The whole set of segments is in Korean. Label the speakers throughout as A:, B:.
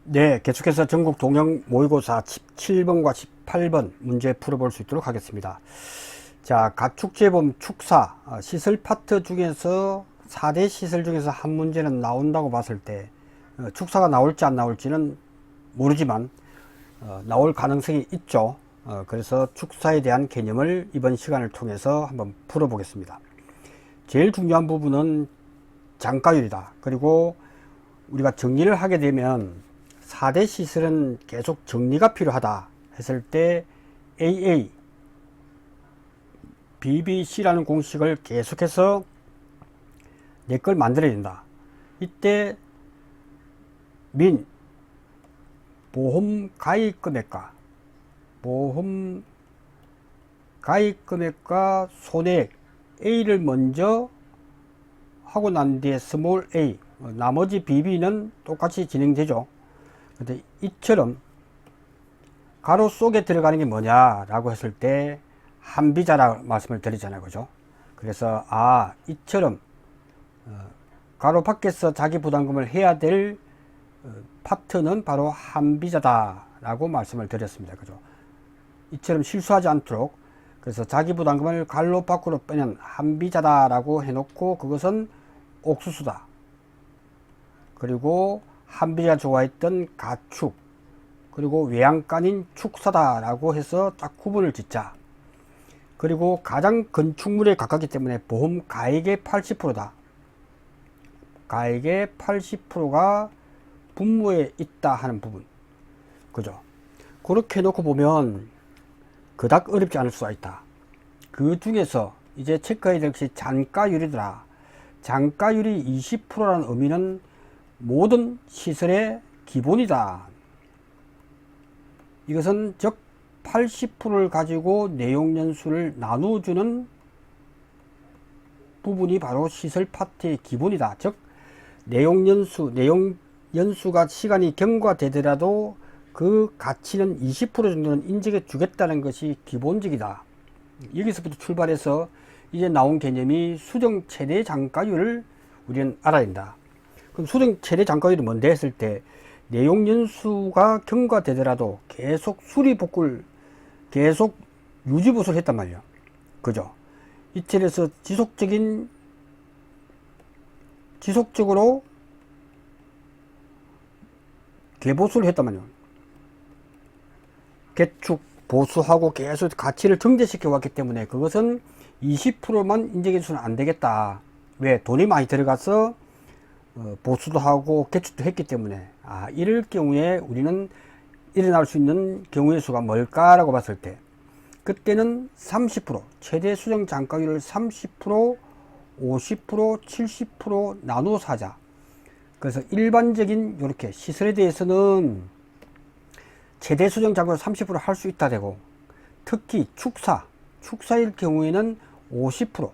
A: 네, 계속해서 전국 동형 모의고사 17번과 18번 문제 풀어볼 수 있도록 하겠습니다. 자, 가축재범 축사 시설 파트 중에서 4대 시설 중에서 한 문제는 나온다고 봤을 때 축사가 나올지 안 나올지는 모르지만 나올 가능성이 있죠. 그래서 축사에 대한 개념을 이번 시간을 통해서 한번 풀어보겠습니다. 제일 중요한 부분은 장가율이다. 그리고 우리가 정리를 하게 되면 4대 시설은 계속 정리가 필요하다 했을 때 AA, BBC라는 공식을 계속해서 내 걸 만들어야 된다. 이때 민, 보험 가입 금액과 손해액 A를 먼저 하고 난 뒤에 스몰 a, 나머지 BB는 똑같이 진행되죠. 근데 이처럼 가로 속에 들어가는 게 뭐냐라고 했을 때 한비자라고 말씀을 드리잖아요. 그죠? 그래서 이처럼 가로 밖에서 자기 부담금을 해야 될 파트는 바로 한비자다 라고 말씀을 드렸습니다. 그죠? 이처럼 실수하지 않도록, 그래서 자기 부담금을 가로 밖으로 빼는 한비자다 라고 해놓고 그것은 옥수수다, 그리고 한비자가 좋아했던 가축, 그리고 외양간인 축사다 라고 해서 딱 구분을 짓자. 그리고 가장 건축물에 가깝기 때문에 보험 가액의 80%다. 가액의 80%가 분모에 있다 하는 부분. 그죠? 그렇게 해놓고 보면 그닥 어렵지 않을 수가 있다. 그 중에서 이제 체크해야 될 것이 잔가율이더라. 잔가율이 20%라는 의미는 모든 시설의 기본이다. 이것은 즉 80%를 가지고 내용연수를 나누어주는 부분이 바로 시설 파트의 기본이다. 즉 내용연수가 시간이 경과되더라도 그 가치는 20% 정도는 인정해 주겠다는 것이 기본적이다. 여기서부터 출발해서 이제 나온 개념이 수정 최대 잔가율을 우리는 알아야 된다. 그럼 수정 최대 잔가율이 뭔데 했을 때 내용 연수가 경과되더라도 계속 수리복구를 계속 유지보수를 했단 말이야. 그죠? 이틀에서 지속적으로 개보수를 했단 말이야. 개축 보수하고 계속 가치를 증대시켜 왔기 때문에 그것은 20%만 인정해 주면 안 되겠다. 왜? 돈이 많이 들어가서 보수도 하고 개축도 했기 때문에 이럴 경우에 우리는 일어날 수 있는 경우의 수가 뭘까라고 봤을 때 그때는 30%, 최대 수정 잔가율을 30%, 50%, 70% 나누어서 하자. 그래서 일반적인 이렇게 시설에 대해서는 최대 수정 잔가율 30% 할 수 있다 되고, 특히 축사일 경우에는 50%,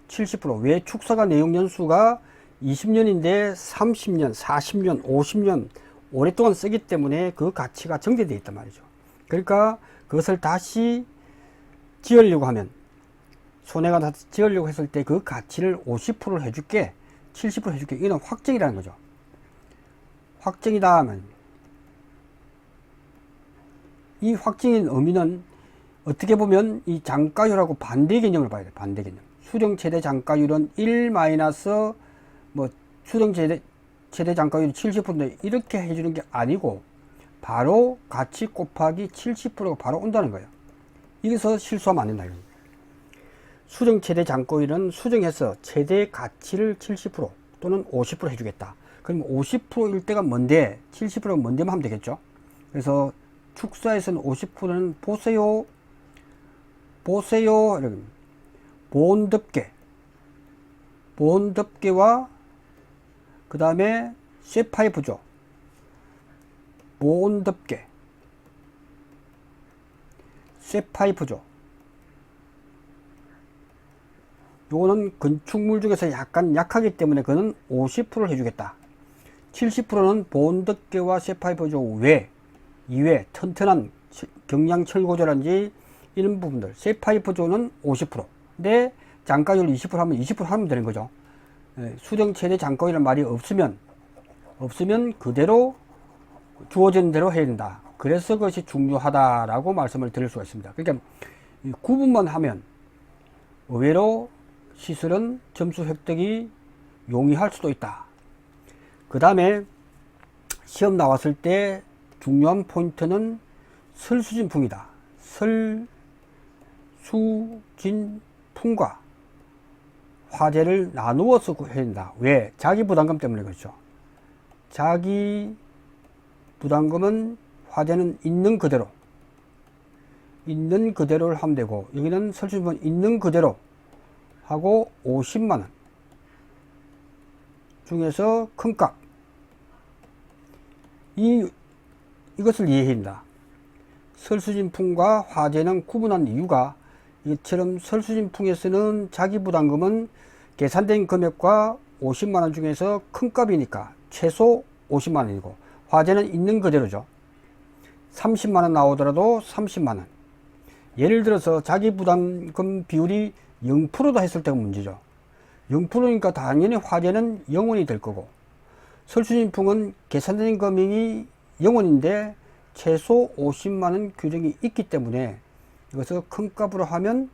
A: 70%. 왜? 축사가 내용 연수가 20년인데 30년, 40년, 50년 오랫동안 쓰기 때문에 그 가치가 정제되어 있단 말이죠. 그러니까 그것을 다시 지으려고 하면, 손해가 다시 지으려고 했을 때 그 가치를 50%를 해줄게, 70% 해줄게. 이건 확정이라는 거죠. 확정이다 하면 이 확정인 의미는 어떻게 보면 이 잔가율하고 반대 개념을 봐야 돼. 반대 개념. 수정 최대 잔가율은 1 마이너스 수정 최대 잔가율이 70%인데 이렇게 해주는 게 아니고 바로 가치 곱하기 70%가 바로 온다는 거예요. 여기서 실수하면 안 된다. 수정 최대 잔가율은 수정해서 최대 가치를 70% 또는 50% 해주겠다. 그럼 50%일 때가 뭔데 70%가 뭔데만 하면 되겠죠. 그래서 축사에서는 50%는 보세요 보온덮개와 그 다음에 쇠파이프죠. 보온덮개, 쇠파이프죠. 요거는 건축물 중에서 약간 약하기 때문에 그는 50%를 해주겠다. 70%는 보온덮개와 쇠파이프죠. 이외 튼튼한 경량철고조라든지 이런 부분들, 쇠파이프조는 50%. 근데 잔가율 20% 하면 20% 하면 되는 거죠. 수정 최대 잔가율이라는 말이 없으면 그대로 주어진 대로 해야 된다. 그래서 그것이 중요하다라고 말씀을 드릴 수가 있습니다. 그러니까 구분만 하면 의외로 시설은 점수 획득이 용이할 수도 있다. 그 다음에 시험 나왔을 때 중요한 포인트는 설수진풍이다. 설수진풍과 화제를 나누어서 해야 된다. 왜? 자기 부담금 때문에 그렇죠. 자기 부담금은 화제는 있는 그대로 를 하면 되고, 여기는 설수진풍은 있는 그대로 하고 50만원 중에서 큰 값, 이것을 이해해야 된다. 설수진풍과 화재는 구분한 이유가, 이처럼 설수진풍에서는 자기 부담금은 계산된 금액과 50만원 중에서 큰 값이니까 최소 50만원이고, 화재는 있는 그대로죠. 30만원 나오더라도 30만원. 예를 들어서 자기 부담금 비율이 0%다 했을 때가 문제죠. 0%니까 당연히 화재는 0원이 될 거고, 설수진풍은 계산된 금액이 0원인데 최소 50만원 규정이 있기 때문에 이것을 큰 값으로 하면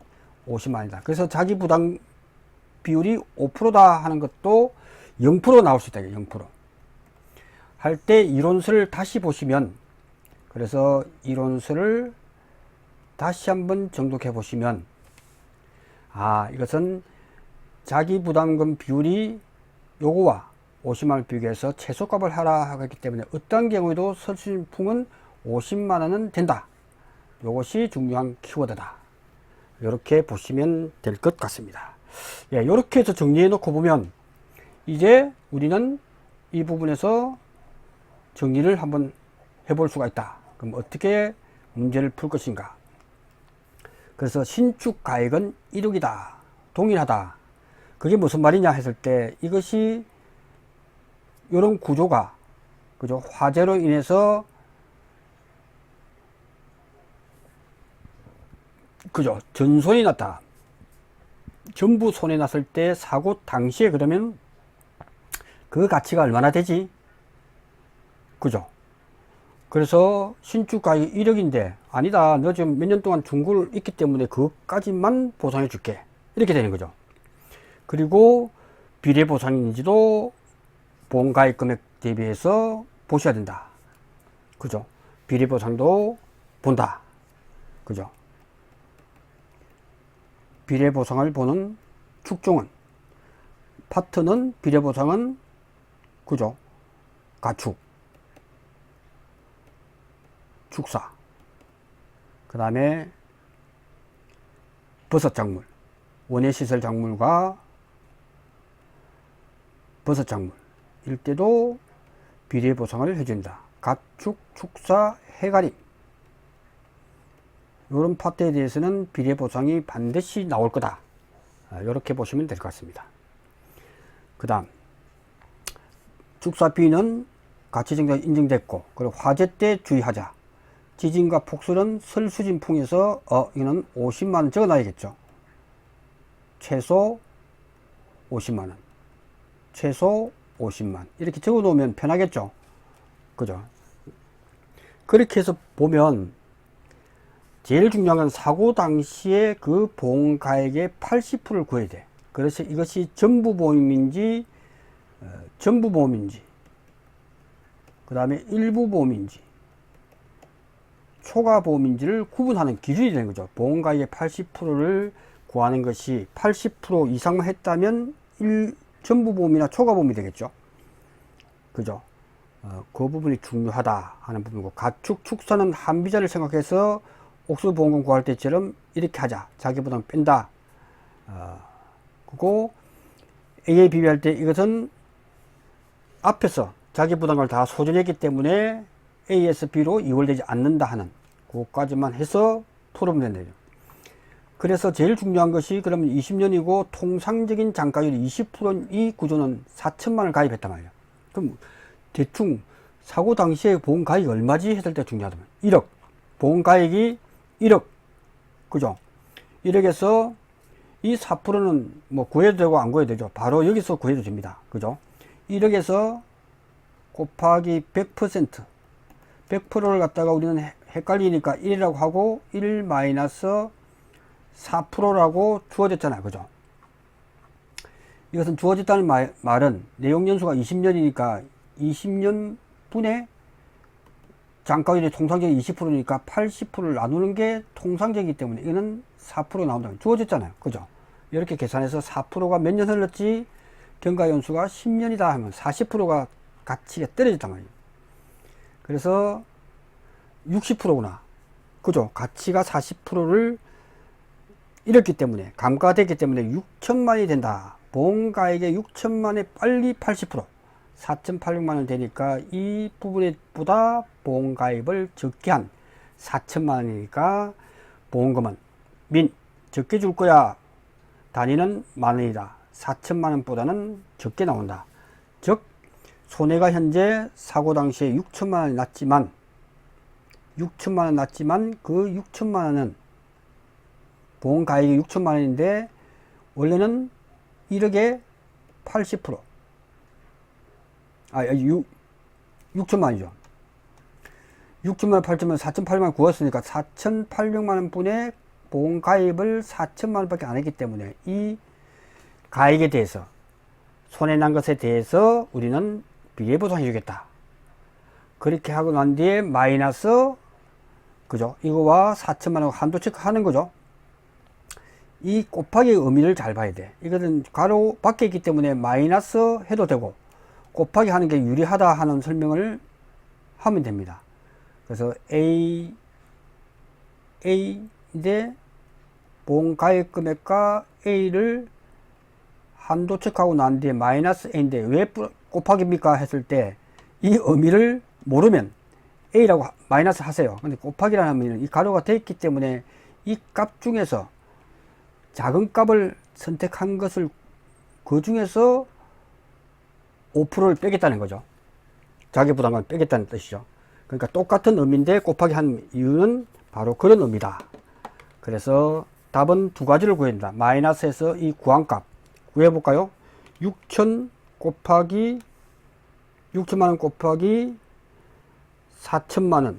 A: 50만원이다. 그래서 자기 부담 비율이 5%다 하는 것도 0% 나올 수 있다. 0% 할 때 이론서를 다시 보시면, 그래서 이론서를 다시 한번 정독해 보시면, 이것은 자기 부담금 비율이 요거와 50만원 비교해서 최소값을 하라 하기 때문에 어떤 경우에도 설수진풍은 50만원은 된다. 요것이 중요한 키워드다. 이렇게 보시면 될 것 같습니다. 예, 이렇게 해서 정리해 놓고 보면 이제 우리는 이 부분에서 정리를 한번 해볼 수가 있다. 그럼 어떻게 문제를 풀 것인가? 그래서 신축 가액은 1억이다. 동일하다. 그게 무슨 말이냐 했을 때, 이것이 이런 구조가, 그죠? 화재로 인해서, 그죠? 전손이 났다. 전부 손해 났을 때 사고 당시에 그러면 그 가치가 얼마나 되지? 그죠? 그래서 신축 가액이 1억인데, 아니다, 너 지금 몇 년 동안 중고를 있기 때문에 그것까지만 보상해 줄게. 이렇게 되는 거죠. 그리고 비례 보상인지도 보험가액 금액 대비해서 보셔야 된다. 그죠? 비례 보상도 본다. 그죠? 비례 보상을 보는 축종은, 파트는 비례 보상은, 그죠? 가축, 축사, 그 다음에 버섯작물, 원예시설 작물과 버섯작물 일 때도 비례 보상을 해준다. 가축, 축사, 해가림, 이런 파트에 대해서는 비례 보상이 반드시 나올 거다. 이렇게 보시면 될 것 같습니다. 그 다음 축사 B는 가치증자가 인정됐고, 그리고 화재 때 주의하자. 지진과 폭설은 설수진풍에서 이거는 50만원 적어놔야겠죠. 최소 50만원, 최소 50만, 이렇게 적어 놓으면 편하겠죠. 그죠? 그렇게 해서 보면 제일 중요한 건 사고 당시에 그 보험가액의 80%를 구해야 돼. 그래서 이것이 전부보험인지 전부보험인지, 그 다음에 일부보험인지 초과보험인지를 구분하는 기준이 되는 거죠. 보험가액의 80%를 구하는 것이 80% 이상만 했다면 전부보험이나 초과보험이 되겠죠. 그죠? 그 부분이 중요하다 하는 부분이고, 가축, 축사는 한비자를 생각해서 옥수보험금 구할 때처럼 이렇게 하자. 자기부담 뺀다. 그리고 A에 비교할 때 이것은 앞에서 자기부담금을 다 소진했기 때문에 A에서 B로 이월되지 않는다 하는 그것까지만 해서 풀으면 된대요. 그래서 제일 중요한 것이, 그러면 20년이고 통상적인 장가율이 20%인 이 구조는 4천만을 가입했단 말이에요. 그럼 대충 사고 당시에 보험가액이 얼마지 했을 때 중요하다면 1억. 보험가액이 1억. 그죠? 1억에서 이 4%는 뭐 구해도 되고 안 구해도 되죠. 바로 여기서 구해도 됩니다. 그죠? 1억에서 곱하기 100%. 100%를 갖다가 우리는 헷갈리니까 1이라고 하고 1 마이너스 4%라고 주어졌잖아요. 그죠? 이것은 주어졌다는 말은 내용연수가 20년이니까 20년 분의 장가율이 통상적인 20%니까 80%를 나누는 게 통상적이기 때문에 이거는 4% 나온다. 주어졌잖아요. 그죠? 이렇게 계산해서 4%가 몇 년 흘렀지? 경과연수가 10년이다 하면 40%가 가치가 떨어졌단 말이에요. 그래서 60%구나. 그죠? 가치가 40%를 잃었기 때문에, 감가됐기 때문에 6천만이 된다. 보험가액의 6천만에 빨리 80%, 4,800만원 되니까 이 부분보다 보험가입을 적게 한 4천만원이니까 보험금은 적게 줄 거야. 단위는 만원이다. 4천만원보다는 적게 나온다. 즉 손해가 현재 사고 당시에 6천만원이 났지만 그 6천만원은 보험가액이 6천만원인데 원래는 1억에 80% 6천만원이죠. 6천만원 8천만원 4,800만원 구웠으니까 4,800만원 분의 보험가입을 4천만원 밖에 안 했기 때문에 이 가액에 대해서 손해난 것에 대해서 우리는 비례보상해 주겠다. 그렇게 하고 난 뒤에 마이너스, 그죠? 이거와 4천만원 한도 체크하는 거죠. 이 곱하기의 의미를 잘 봐야 돼. 이것은 가로 밖에 있기 때문에 마이너스 해도 되고 곱하기 하는 게 유리하다 하는 설명을 하면 됩니다. 그래서 A인데 보험가입 금액과 A를 한도 체크하고 난 뒤에 마이너스 A인데 왜 곱하기입니까 했을 때 이 의미를 모르면 A라고 마이너스 하세요. 근데 곱하기라는 의미는 이 가로가 되어 있기 때문에 이 값 중에서 작은 값을 선택한 것을 그 중에서 5%를 빼겠다는 거죠. 자기부담금을 빼겠다는 뜻이죠. 그러니까 똑같은 의미인데 곱하기 한 이유는 바로 그런 의미다. 그래서 답은 두 가지를 구해야 된다. 마이너스에서 이 구한값 구해볼까요? 6천 곱하기 6천만원 곱하기 4천만원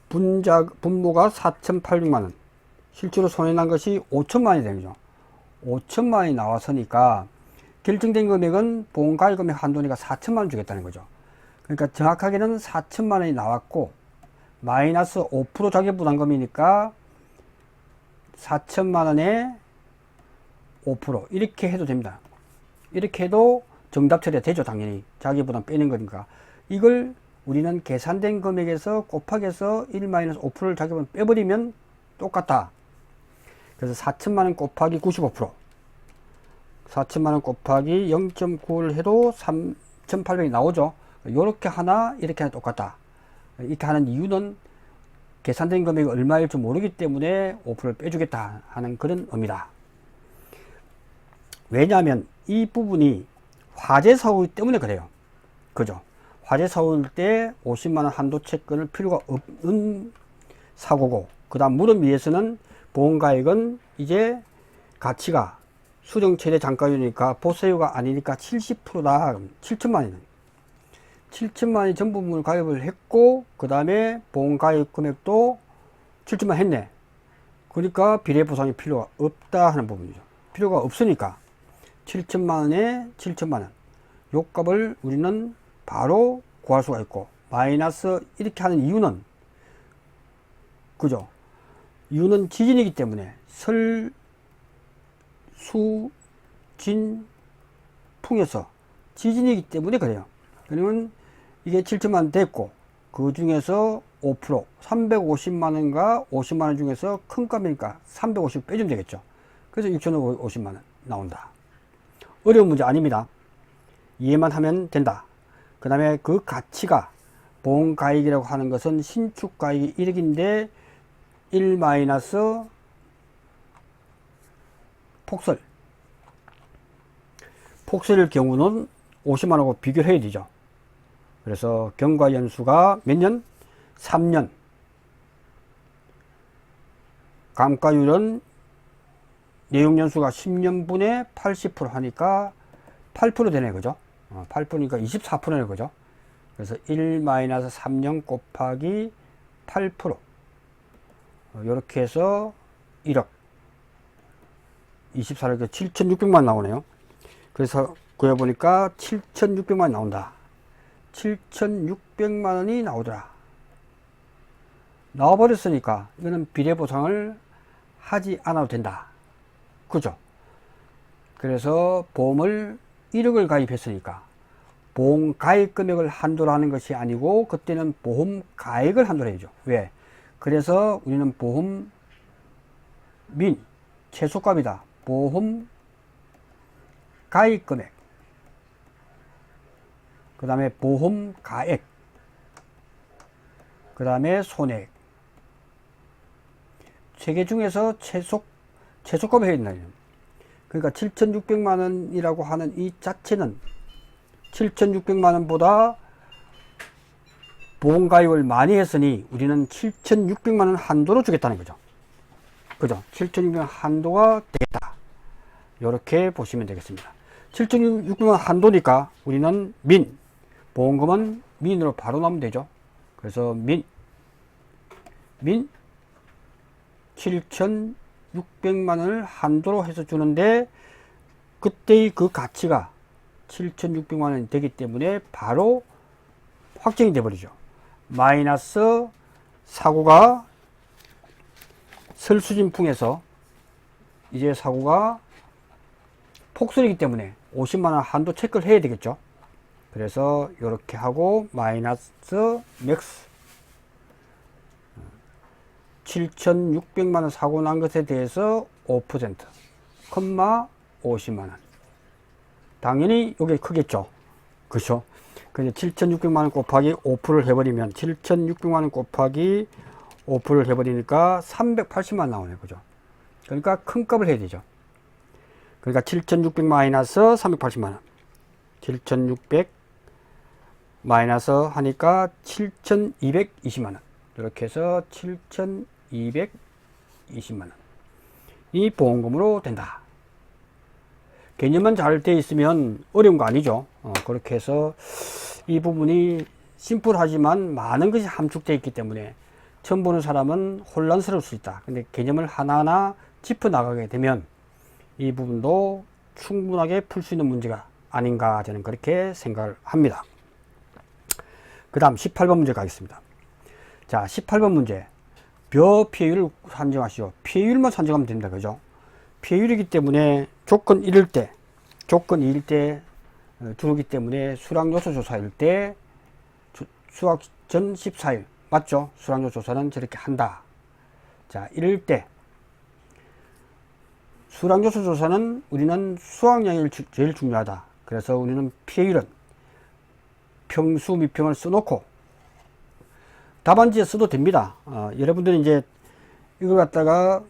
A: 분모가 4,800만원 실제로 손해난 것이 5천만원이 되는 거죠. 5천만원이 나왔으니까 결정된 금액은 보험가입 금액 한도니까 4천만원 주겠다는 거죠. 그러니까 정확하게는 4천만원이 나왔고 마이너스 5% 자기부담금이니까 4천만원에 5% 이렇게 해도 됩니다. 이렇게 해도 정답 처리가 되죠. 당연히 자기부담 빼는 거니까. 이걸 우리는 계산된 금액에서 곱하기해서 1-5%를 자기부담 빼버리면 똑같다. 그래서 4천만원 곱하기 95% 4천만원 곱하기 0.9를 해도 3,800이 나오죠. 이렇게 하나 이렇게 하나 똑같다. 이렇게 하는 이유는 계산된 금액이 얼마일지 모르기 때문에 5%를 빼주겠다 하는 그런 의미다. 왜냐하면 이 부분이 화재 사고이기 때문에 그래요. 그죠? 화재 사고일 때 50만원 한도 채권을 필요가 없는 사고고, 그 다음 물은 위에서는 보험가액은 이제 가치가 수령 최대 장가율이니까 보세유가 아니니까 70%다. 7천만원. 7천만원이 전 부분을 가입을 했고, 그 다음에 보험가입 금액도 7천만 했네. 그러니까 비례보상이 필요가 없다 하는 부분이죠. 필요가 없으니까 7천만원에 7천만원. 요 값을 우리는 바로 구할 수가 있고, 마이너스 이렇게 하는 이유는, 그죠? 이유는 지진이기 때문에 설, 수, 진, 풍에서 지진이기 때문에 그래요. 그러면 이게 7천만원 됐고, 그 중에서 5%, 350만원과 50만원 중에서 큰 값이니까 350 빼주면 되겠죠. 그래서 6,550만원 나온다. 어려운 문제 아닙니다. 이해만 하면 된다. 그 다음에 그 가치가 보험가액이라고 하는 것은 신축가액이 1억인데 1 마이너스 폭설일 경우는 50만원하고 비교를 해야 되죠. 그래서 경과연수가 몇 년? 3년. 감가율은 내용연수가 10년분에 80% 하니까 8% 되네, 그죠? 8%니까 24%네, 그죠? 그래서 1-30 곱하기 8%. 이렇게 해서 1억 24억 7,600만 나오네요. 그래서 구해보니까 7,600만 나온다. 7,600만 원이 나오더라. 나와버렸으니까 이거는 비례보상을 하지 않아도 된다. 그죠? 그래서 보험을 1억을 가입했으니까 보험 가입 금액을 한도로 하는 것이 아니고 그때는 보험 가액을 한도로 해야죠. 왜? 그래서 우리는 보험 민 최소값이다. 보험 가입 금액, 그 다음에 보험 가액, 그 다음에 손해액. 세 개 중에서 최소값을 해야 된다. 그러니까 7,600만 원이라고 하는 이 자체는 7,600만 원보다 보험가입을 많이 했으니 우리는 7,600만 원 한도로 주겠다는 거죠. 그죠? 7,600만 원 한도가 되겠다. 이렇게 보시면 되겠습니다. 7,600만 원 한도니까 우리는 민, 보험금은 민으로 바로 나오면 되죠. 그래서 민 7,600만 원을 한도로 해서 주는데 그때의 그 가치가 7,600만 원이 되기 때문에 바로 확정이 되어버리죠. 마이너스 사고가 설수진풍에서 이제 사고가 폭설이기 때문에 50만 원 한도 체크를 해야 되겠죠. 그래서 이렇게 하고 마이너스 맥스 7,600만 원 사고 난 것에 대해서 5% 컴마 50만 원. 당연히 이게 크겠죠. 그렇죠? 그래서 7,600만 원 곱하기 5%를 해버리면 7,600만 원 곱하기 5%를 해버리니까 380만 원 나오네. 그죠? 그러니까 큰 값을 해야 되죠. 그러니까 7,600 마이너스 380만 원. 7,600 마이너스 하니까 7,220만 원. 이렇게 해서 7,220만 원. 이 보험금으로 된다. 개념만 잘 돼 있으면 어려운 거 아니죠. 그렇게 해서 이 부분이 심플하지만 많은 것이 함축되어 있기 때문에 처음 보는 사람은 혼란스러울 수 있다. 근데 개념을 하나하나 짚어 나가게 되면 이 부분도 충분하게 풀 수 있는 문제가 아닌가 저는 그렇게 생각을 합니다. 그 다음 18번 문제 가겠습니다. 자, 18번 문제. 벼 피해율을 산정하시오. 피해율만 산정하면 됩니다. 그죠? 피해율이기 때문에 조건 1일 때, 조건 2일 때 주기 때문에 수락요소 조사일 때 수학 전 14일 맞죠? 수락요소 조사는 저렇게 한다. 자, 1일 때 수락요소 조사는 우리는 수확량이 제일 중요하다. 그래서 우리는 피해율은 평수 미평을 써놓고 답안지에 써도 됩니다. 여러분들이 이제 이걸 갖다가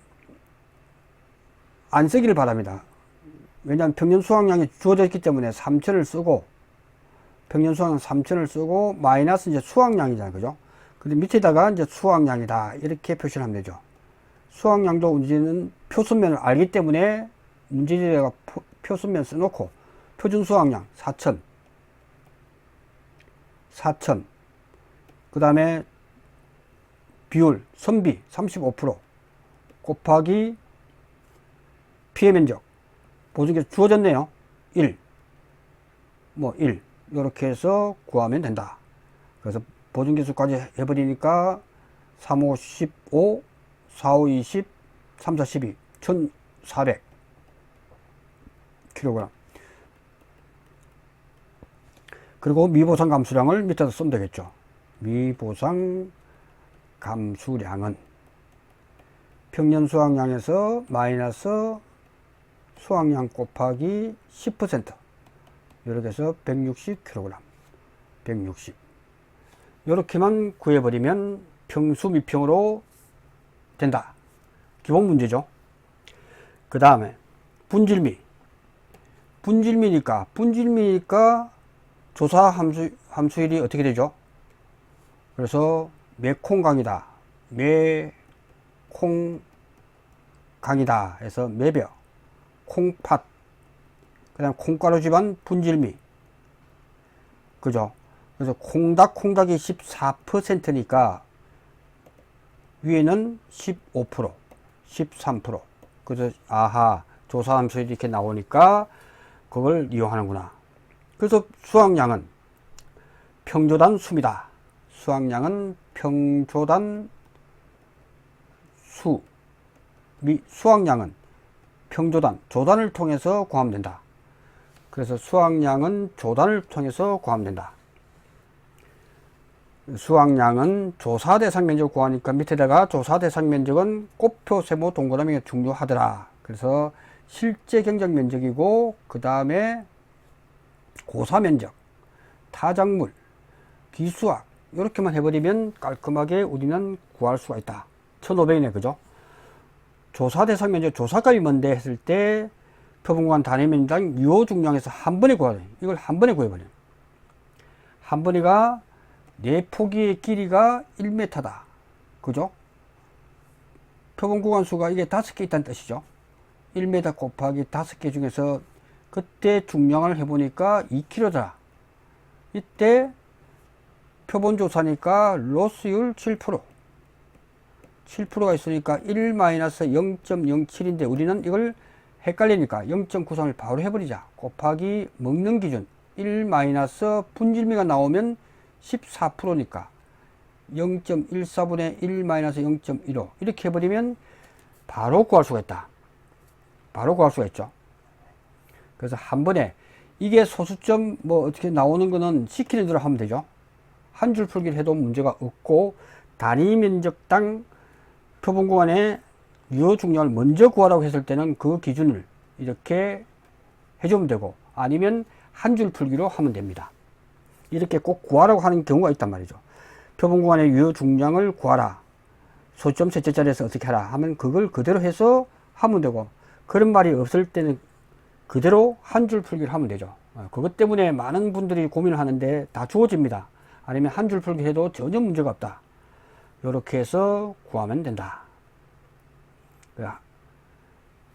A: 안 쓰기를 바랍니다. 왜냐하면 평년 수확량이 주어져 있기 때문에 3천을 쓰고 평년 수확량 3천을 쓰고 마이너스 이제 수확량이잖아요. 그죠? 근데 밑에다가 이제 수확량이다. 이렇게 표시를 하면 되죠. 수확량도 우리는 표순면을 알기 때문에 문제지에다가 표순면 써놓고 표준 수확량 4천 그 다음에 비율 선비 35% 곱하기 피해 면적 보증계수 주어졌네요. 1 이렇게 해서 구하면 된다. 그래서 보증계수까지 해버리니까 3, 5, 15 4, 5, 20 3, 4, 12 1,400 kg. 그리고 미보상 감수량을 밑에다 쓰면 되겠죠. 미보상 감수량은 평년 수확량에서 마이너스 수확량 곱하기 10% 이렇게 해서 160kg 160 이렇게만 구해버리면 평수 미평으로 된다. 기본 문제죠. 그 다음에 분질미니까 조사 함수율이 어떻게 되죠? 그래서 매콩강이다. 매콩강이다 해서 매벼 콩팥 그 다음 콩가루 집안 분질미 그죠? 그래서 콩닥이 14%니까 위에는 15%, 13%. 그래서 아하, 조사함수 이렇게 나오니까 그걸 이용하는구나. 그래서 수확량은 평조단 수입니다. 수확량은 평조단 수, 수확량은 평조단, 조단을 통해서 구하면 된다. 그래서 수확량은 조단을 통해서 구하면 된다. 수확량은 조사 대상 면적을 구하니까 밑에다가 조사 대상 면적은 꽃표, 세모, 동그라미가 중요하더라. 그래서 실제 경작 면적이고 그 다음에 고사 면적, 타작물, 기수학 이렇게만 해버리면 깔끔하게 우리는 구할 수가 있다. 1500이네, 그죠? 조사 대상 면적, 조사값이 뭔데 했을 때 표본구간 단위 면적당 유효 중량에서 한 번에 구하래. 이걸 한 번에 구해버려. 한 번에가 네 포기의 길이가 1m다. 그죠? 표본 구간 수가 이게 5개 있다는 뜻이죠. 1m 곱하기 5개 중에서 그때 중량을 해보니까 2kg다. 이때 표본 조사니까 로스율 7%. 7%가 있으니까 1-0.07인데 우리는 이걸 헷갈리니까 0.93을 바로 해버리자. 곱하기 먹는 기준 1- 분질미가 나오면 14%니까 0.14분의 1-0.15 이렇게 해버리면 바로 구할 수가 있다. 바로 구할 수가 있죠. 그래서 한 번에 이게 소수점 뭐 어떻게 나오는 거는 시키는 대로 하면 되죠. 한 줄 풀기를 해도 문제가 없고 단위 면적당 표본 구간의 유효 중량을 먼저 구하라고 했을 때는 그 기준을 이렇게 해주면 되고 아니면 한 줄 풀기로 하면 됩니다. 이렇게 꼭 구하라고 하는 경우가 있단 말이죠. 표본 구간의 유효 중량을 구하라. 소점 셋째 자리에서 어떻게 하라 하면 그걸 그대로 해서 하면 되고 그런 말이 없을 때는 그대로 한 줄 풀기를 하면 되죠. 그것 때문에 많은 분들이 고민을 하는데 다 주어집니다. 아니면 한 줄 풀기 해도 전혀 문제가 없다. 이렇게 해서 구하면 된다.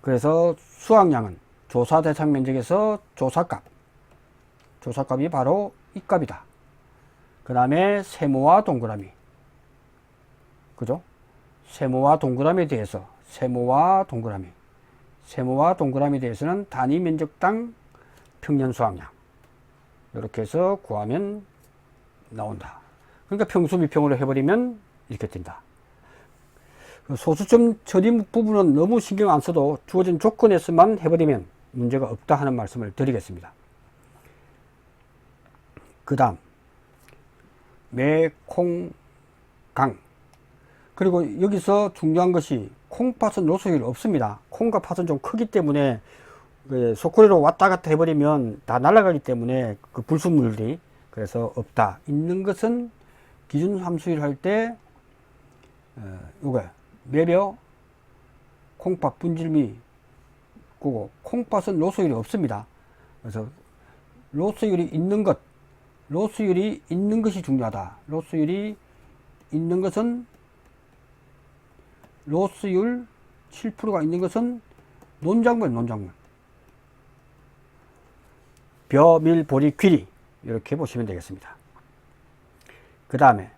A: 그래서 수확량은 조사 대상 면적에서 조사값이 바로 이 값이다. 그 다음에 세모와 동그라미, 그죠? 세모와 동그라미에 대해서 세모와 동그라미에 대해서는 단위 면적당 평년 수확량 이렇게 해서 구하면 나온다. 그러니까 평수 미평으로 해버리면 이렇게 된다. 소수점 처리 부분은 너무 신경 안 써도 주어진 조건에서만 해버리면 문제가 없다 하는 말씀을 드리겠습니다. 그 다음 매콩강, 그리고 여기서 중요한 것이 콩팥은 로스율 없습니다. 콩과 팥은 좀 크기 때문에 소쿠리로 왔다 갔다 해버리면 다 날아가기 때문에 그 불순물들이 그래서 없다. 있는 것은 기준 함수일 할 때 요거 매벼 콩팥 분질미 그거 콩팥은 로스율이 없습니다. 그래서 로스율이 있는 것이 중요하다. 로스율이 있는 것은 로스율 7%가 있는 것은 논작물 벼, 밀, 보리, 귀리 이렇게 보시면 되겠습니다. 그 다음에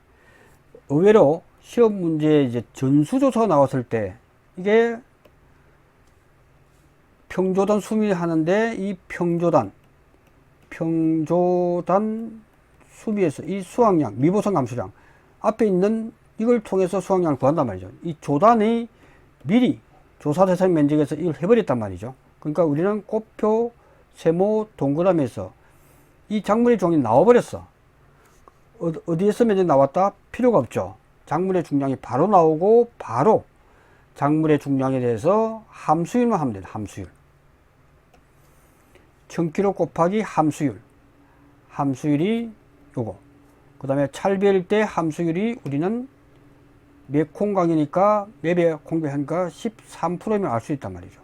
A: 의외로 시험 문제에 이제 전수조사가 나왔을 때 이게 평조단 수미 하는데 이 평조단 수미에서 이 수확량, 미보상 감수량 앞에 있는 이걸 통해서 수확량을 구한단 말이죠. 이 조단이 미리 조사 대상 면적에서 이걸 해버렸단 말이죠. 그러니까 우리는 꽃표, 세모, 동그라미에서 이 작물의 종이 나와버렸어. 어디에서 면적 나왔다? 필요가 없죠. 작물의 중량이 바로 나오고 바로 작물의 중량에 대해서 함수율만 하면 됩니다. 함수율 1000kg 곱하기 함수율이 요거. 그 다음에 찰배일 때 함수율이 우리는 매콩강이니까 매배 콩배하니까 13%면 알 수 있단 말이죠.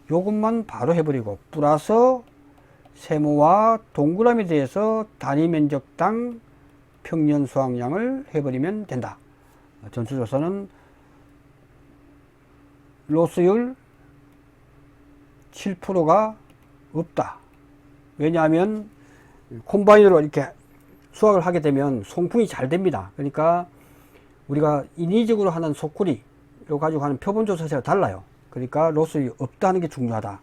A: 요것만 바로 해버리고 플러스 세모와 동그라미에 대해서 단위 면적당 평년 수확량을 해버리면 된다. 전수조사는 로스율 7%가 없다. 왜냐하면 콤바인으로 이렇게 수학을 하게 되면 송풍이 잘 됩니다. 그러니까 우리가 인위적으로 하는 속구리로 가지고 하는 표본조사시가 달라요. 그러니까 로스율이 없다는 게 중요하다.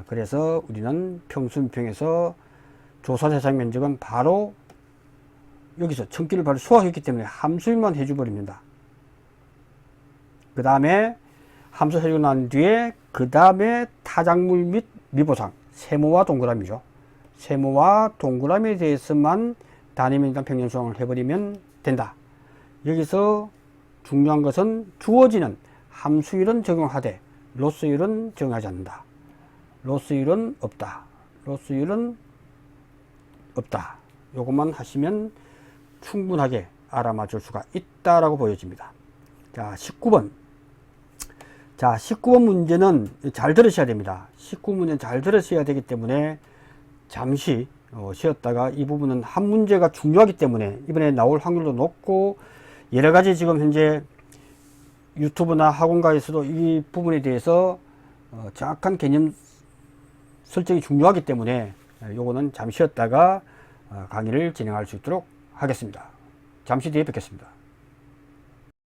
A: 그래서 우리는 평수인평에서 조사 대상 면적은 바로 여기서 천기를 바로 수학했기 때문에 함수일만 해줘버립니다. 그 다음에 함수 해주고 난 뒤에 그 다음에 타작물 및 미보상 세모와 동그라미죠. 세모와 동그라미에 대해서만 단위면적 평면 수학을 해버리면 된다. 여기서 중요한 것은 주어지는 함수율은 적용하되 로스율은 적용하지 않는다. 로스율은 없다. 로스율은 없다. 요것만 하시면 충분하게 알아맞을 수가 있다라고 보여집니다. 자, 19번. 자, 19번 문제는 잘 들으셔야 됩니다. 19문제는 잘 들으셔야 되기 때문에 잠시 쉬었다가 이 부분은 한 문제가 중요하기 때문에 이번에 나올 확률도 높고 여러가지 지금 현재 유튜브나 학원가에서도 이 부분에 대해서 정확한 개념 설정이 중요하기 때문에 요거는 잠시 쉬었다가 강의를 진행할 수 있도록 하겠습니다. 잠시 뒤에 뵙겠습니다.